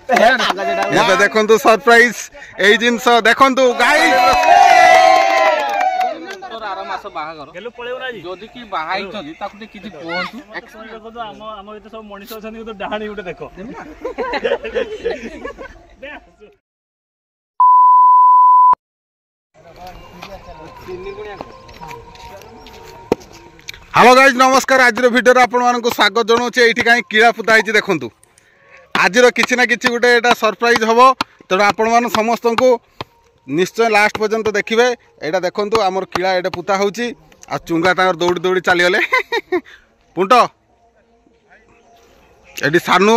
ଏବେ ଦେଖନ୍ତୁ ସରପ୍ରାଇଜ ଏଇ ଜିନିଷ ଦେଖନ୍ତୁ ଗାଇସ୍ हेलो गाइज नमस्कार। आज भिडियो आपण मानक स्वागत जनाऊे ये कहीं कीड़ा पुता है देखूँ आज किसी ना कि गोटे यहाँ सरप्राइज हम तेणु आपण मान समस्त को निश्चय लास्ट पर्यंत देखिए। यहाँ देखूँ आमर कीड़ा ये पुता हो चुंगा दौड़ी दौड़ी चलीगले पुंट ये सानू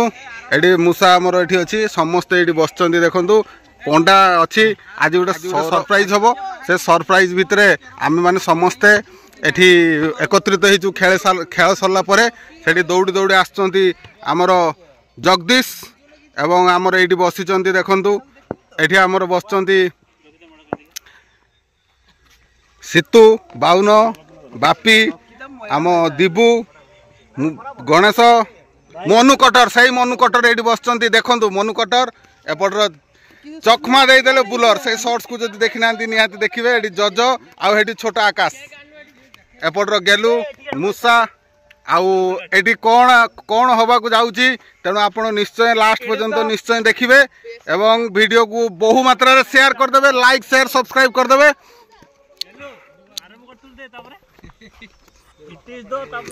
ये मूषा आमर ये अच्छी समस्ते ये बस देखूँ पंडा अच्छी आज गोटे सरप्राइज हम से सरप्राइज भितर आम मैंने समस्ते एठी एकत्रित हो खेल सरला से दौड़ी दौड़ी आमर जगदीश एवं आमर ये बसी देखु ये आमर बस सीतू बाउन बापी आम दिबू गणेश मनु कटर से मनु कटर ये बस देखु मनु कटर एपटर चकमा देदेले बुलर से शॉर्ट्स को जब देखी ना निहाती देखिए ये जज आठ छोट आकाश एपटर गेलु मूषा आउ कौन कौन हवा को जाऊँगी तेणु आप निश्चय लास्ट पर्यंत निश्चय देखिए एवं वीडियो को बहु मात्रा रे शेयर करदे लाइक शेयर सब्सक्राइब करदे।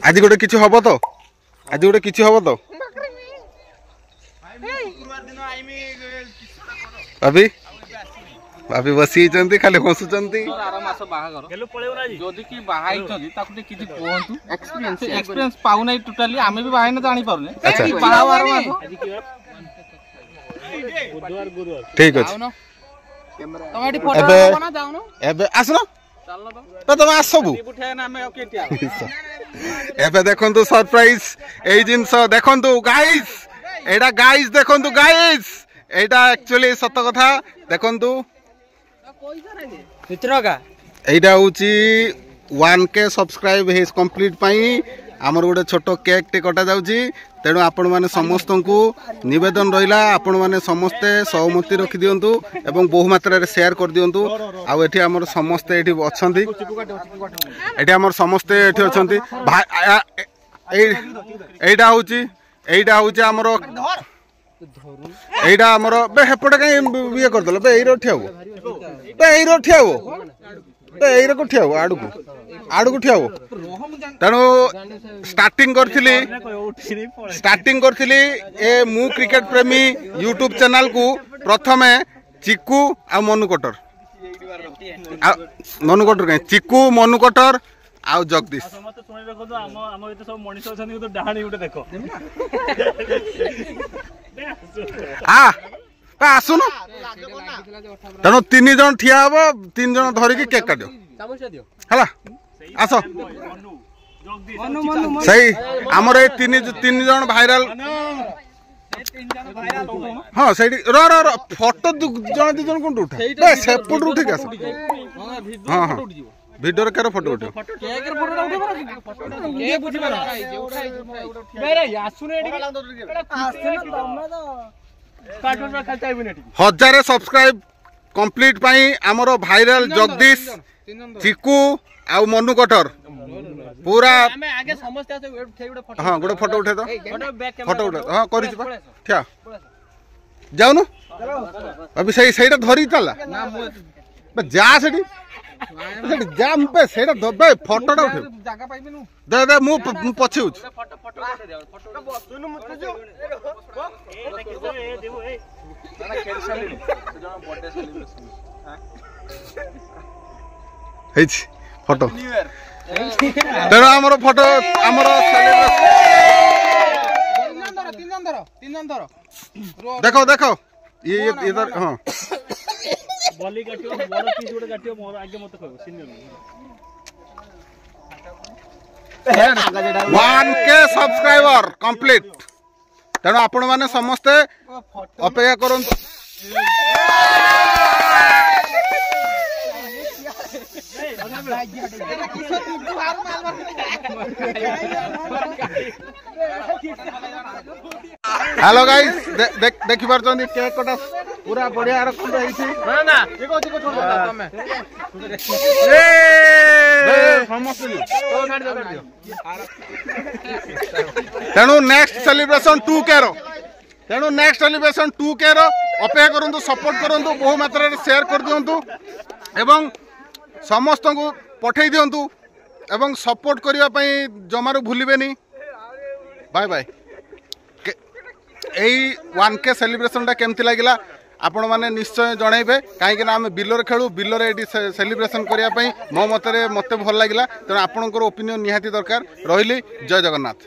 आज गोटे किछि हबो तो आज गोटे किछि हबो तो अभी भाभी बसी खाली हसुचंती एक्सपीरियंस पाउ नै टोटली आमे भी बाहाय न जानि पारुने ठीक अछि तमे एठी फोटो बना जाउनो एबे आसनो तो तुम आसबु एबे देखंतु सरप्राइज एई जिंस देखंतु गाइस एडा गाइस देखंतु गाइस एडा एक्चुअली सत कथा देखंतु एटा हूँ 1K सब्सक्राइब है कंप्लीट पाई आमर गोटे छोट केक टे कटा जाउची तेणु आपण माने समस्त को निवेदन रहिला आपण माने समस्ते सहमति रखि दियंतु एवं बहु मात्रा रे शेयर कर दियंतु आउ एठी आमर समस्ते एठी अछंती एठी आमर समस्ते एठी अछंती एटा हूँ आमर एटा आमर बे हेपटे कहीं ये करदल बे एरो ठियाबो बे एरो ठियाबो बे एरो को ठियाबो आडू को ठियाबो तेणु स्टार्टिंग करथिली ए मु क्रिकेट प्रेमी यूट्यूब चैनल को प्रथमे चिकू आ मनु कटर कहीं चिकू मनु कटर आउ जगदीश आसुन तेणु 3 जन ठिया हम 3 जन धरिकी केक काट है आस सही आमर ये 3 जन भाइराल हाँ से फोटो जन 2 जन कौन उठा सेपट उठे आस हाँ हाँ वीडियो रे केरो फोटो उठो हजार सब्सक्राइब कंप्लीट पाई आमर भाइराल जगदीश चिकू आ मनु कटर पूरा हाँ गोटे फोटो उठे तो फोटो उठे हाँ कर जाऊनु अभी सही धरी चला जा से जाम पे सेटा दबे फोटोटा उठे दे दे मु पछे उछ हेच फोटो तेरा हमरो फोटो हमरो देखो देखो ये इधर हां बॉली काटियो मोर पीस गुडे काटियो मोर आगे मत कहबो सीनियर 1K सब्सक्राइबर कंप्लीट तेणु आपण माने समस्ते अपेक्षा करंतु हेलो गाइस देखि पारछन केक कटा पूरा बढ़िया रखन रही ना ना तेणु नेक्स्ट सेलिब्रेशन 2K रो तेणु नेक्स्ट सेलिब्रेशन 2K रो अपेक्षा करंतु सपोर्ट करंतु बहु मात्रा रे शेयर कर दियंतु एवं समस्त को पठै दियंतु एवं सपोर्ट करिया पई जमारू भूलिबेनी बाय बाय एई 1K सेलिब्रेशन टा केमती लागिला आपण माने निश्चय जणाइबे काहे आम बिलर खेलु बिलर एडी सेलिब्रेशन करिया पई मो मते भल लागिला तेणु आपणकर ओपिनियन निहाती दरकार रहिली जय जगन्नाथ।